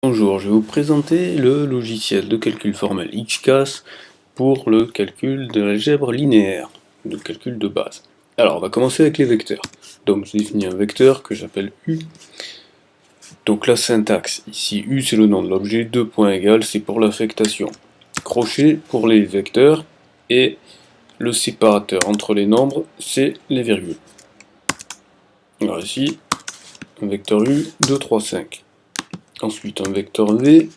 Bonjour, je vais vous présenter le logiciel de calcul formel XCAS pour le calcul de l'algèbre linéaire, le calcul de base. Alors, on va commencer avec les vecteurs. Donc, je définis un vecteur que j'appelle U. Donc, la syntaxe, ici, U c'est le nom de l'objet, 2 points égales, c'est pour l'affectation. Crochet pour les vecteurs, et le séparateur entre les nombres, c'est les virgules. Alors ici, un vecteur U, 2, 3, 5. Ensuite, un vecteur V,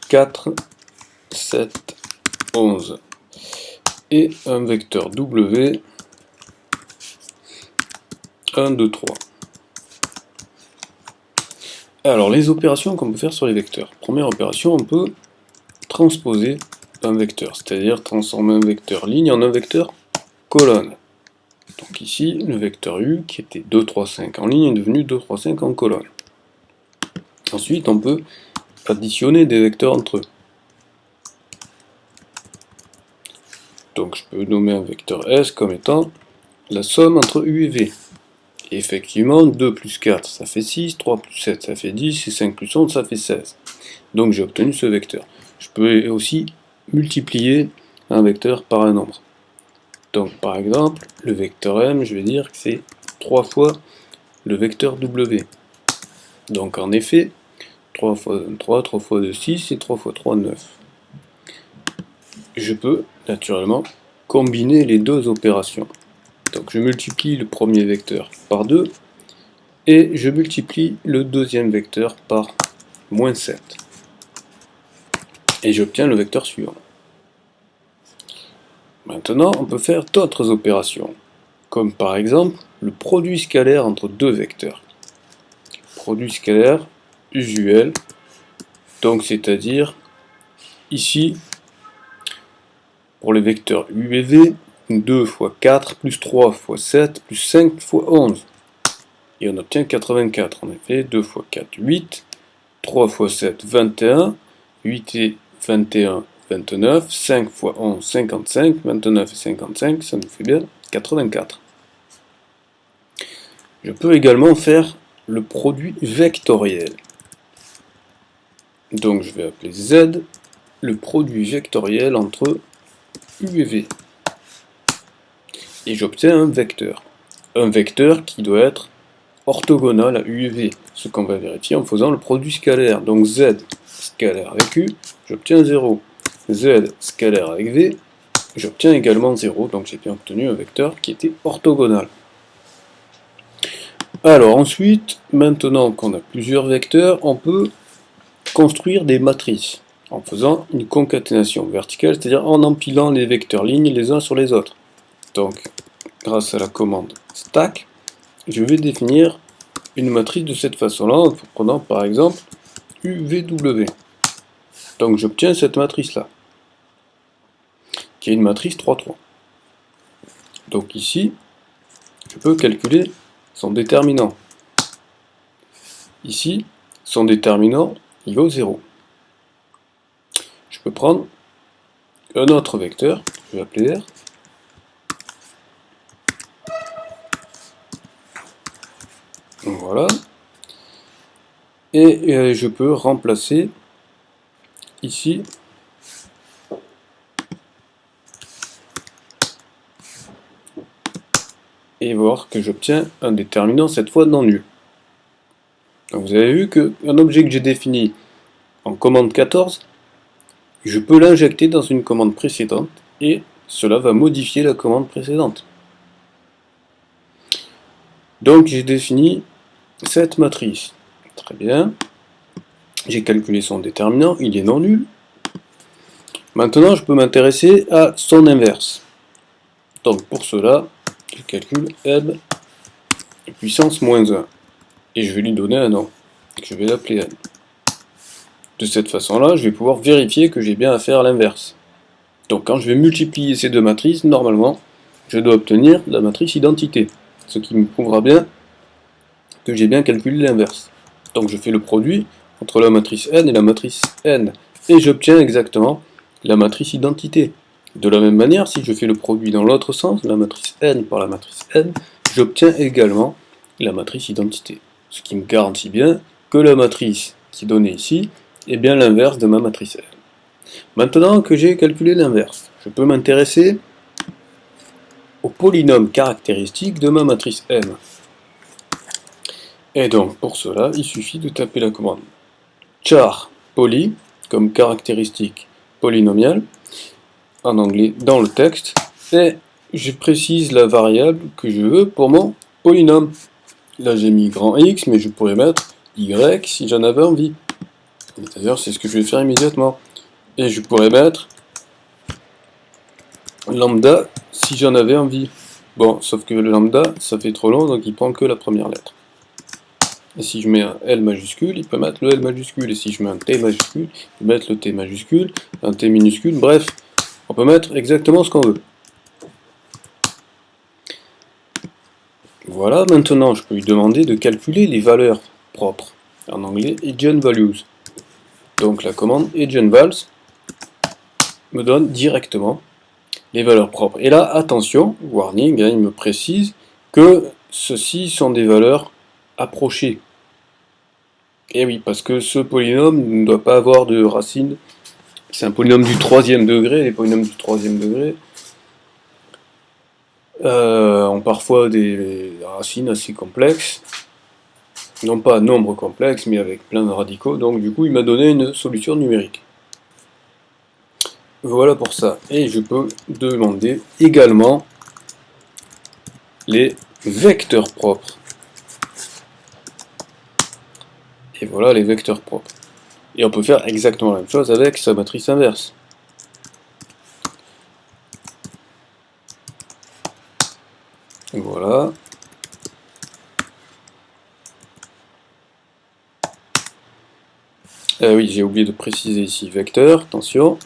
4, 7, 11. Et un vecteur W, 1, 2, 3. Alors, les opérations qu'on peut faire sur les vecteurs. Première opération, on peut transposer un vecteur, c'est-à-dire transformer un vecteur ligne en un vecteur colonne. Donc ici, le vecteur U, qui était 2, 3, 5 en ligne, est devenu 2, 3, 5 en colonne. Ensuite, on peut additionner des vecteurs entre eux. Donc je peux nommer un vecteur S comme étant la somme entre U et V. Et effectivement, 2 plus 4, ça fait 6, 3 plus 7, ça fait 10, et 5 plus 11, ça fait 16. Donc j'ai obtenu ce vecteur. Je peux aussi multiplier un vecteur par un nombre. Donc par exemple, le vecteur M, je vais dire que c'est 3 fois le vecteur W. Donc en effet, 3 fois 3, 3 fois 2, 6, et 3 fois 3, 9. Je peux, naturellement, combiner les deux opérations. Donc je multiplie le premier vecteur par 2, et je multiplie le deuxième vecteur par moins 7. Et j'obtiens le vecteur suivant. Maintenant, on peut faire d'autres opérations, comme par exemple le produit scalaire entre deux vecteurs. Produit scalaire usuel, donc c'est-à-dire ici, pour les vecteurs U et V, 2 fois 4 plus 3 fois 7 plus 5 fois 11. Et on obtient 84. En effet, 2 fois 4, 8. 3 fois 7, 21. 8 et 21, 29. 5 fois 11, 55. 29 et 55, ça nous fait bien 84. Je peux également faire le produit vectoriel. Donc je vais appeler Z le produit vectoriel entre U et V. Et j'obtiens un vecteur. Un vecteur qui doit être orthogonal à U et V, ce qu'on va vérifier en faisant le produit scalaire. Donc Z scalaire avec U, j'obtiens 0. Z scalaire avec V, j'obtiens également 0, donc j'ai bien obtenu un vecteur qui était orthogonal. Alors ensuite, maintenant qu'on a plusieurs vecteurs, on peut construire des matrices en faisant une concaténation verticale, c'est-à-dire en empilant les vecteurs lignes les uns sur les autres. Donc, grâce à la commande stack, je vais définir une matrice de cette façon-là, en prenant par exemple UVW. Donc j'obtiens cette matrice-là, qui est une matrice 3-3. Donc ici, je peux calculer son déterminant. Ici, son déterminant, il vaut 0. Je peux prendre un autre vecteur, je vais appeler R. Voilà. Et je peux remplacer ici et voir que j'obtiens un déterminant cette fois non nul. Donc vous avez vu qu'un objet que j'ai défini en commande 14, je peux l'injecter dans une commande précédente et cela va modifier la commande précédente. Donc j'ai défini cette matrice. Très bien. J'ai calculé son déterminant, il est non nul. Maintenant je peux m'intéresser à son inverse. Donc pour cela, je calcule M puissance moins 1. Et je vais lui donner un nom. Je vais l'appeler N. De cette façon-là, je vais pouvoir vérifier que j'ai bien affaire à l'inverse. Donc quand je vais multiplier ces deux matrices, normalement, je dois obtenir la matrice identité. Ce qui me prouvera bien que j'ai bien calculé l'inverse. Donc je fais le produit entre la matrice N et la matrice N. Et j'obtiens exactement la matrice identité. De la même manière, si je fais le produit dans l'autre sens, la matrice N par la matrice N, j'obtiens également la matrice identité. Ce qui me garantit bien que la matrice qui est donnée ici est bien l'inverse de ma matrice M. Maintenant que j'ai calculé l'inverse, je peux m'intéresser au polynôme caractéristique de ma matrice M. Et donc pour cela, il suffit de taper la commande char poly comme caractéristique polynomiale en anglais dans le texte, et je précise la variable que je veux pour mon polynôme. Là j'ai mis grand X, mais je pourrais mettre Y si j'en avais envie. C'est-à-dire c'est ce que je vais faire immédiatement. Et je pourrais mettre lambda si j'en avais envie. Bon, sauf que le lambda ça fait trop long, donc il prend que la première lettre. Et si je mets un L majuscule, il peut mettre le L majuscule. Et si je mets un T majuscule, il peut mettre le T majuscule, un T minuscule, bref, on peut mettre exactement ce qu'on veut. Voilà, maintenant je peux lui demander de calculer les valeurs propres. En anglais, eigenvalues. Donc la commande eigenvals me donne directement les valeurs propres. Et là, attention, warning, hein, il me précise que ceux-ci sont des valeurs approchées. Et oui, parce que ce polynôme ne doit pas avoir de racine. C'est un polynôme du troisième degré. Les polynômes du troisième degré ont parfois des racines assez complexes. Non pas un nombre complexe, mais avec plein de radicaux. Donc du coup, il m'a donné une solution numérique. Voilà pour ça. Et je peux demander également les vecteurs propres. Et voilà les vecteurs propres. Et on peut faire exactement la même chose avec sa matrice inverse. Voilà. Oui, j'ai oublié de préciser ici vecteur, attention.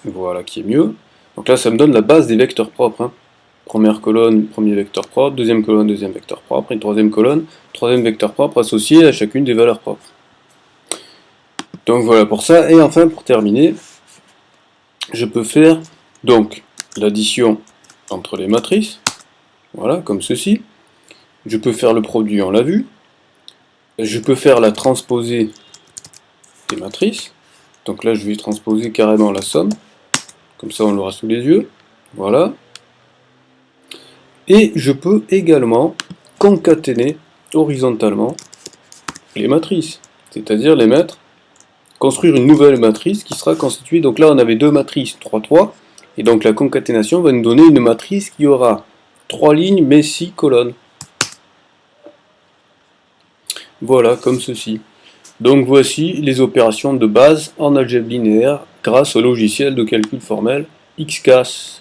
Voilà qui est mieux. Donc là, ça me donne la base des vecteurs propres. Hein. Première colonne, premier vecteur propre, deuxième colonne, deuxième vecteur propre, et troisième colonne, troisième vecteur propre associé à chacune des valeurs propres. Donc voilà pour ça. Et enfin, pour terminer, je peux faire donc l'addition entre les matrices. Voilà, comme ceci. Je peux faire le produit, on l'a vu. Je peux faire la transposée des matrices. Donc là, je vais transposer carrément la somme. Comme ça, on l'aura sous les yeux. Voilà. Et je peux également concaténer horizontalement les matrices. C'est-à-dire les mettre, construire une nouvelle matrice qui sera constituée. Donc là, on avait deux matrices, 3, 3. Et donc la concaténation va nous donner une matrice qui aura 3 lignes mais 6 colonnes. Voilà, comme ceci. Donc voici les opérations de base en algèbre linéaire grâce au logiciel de calcul formel XCAS.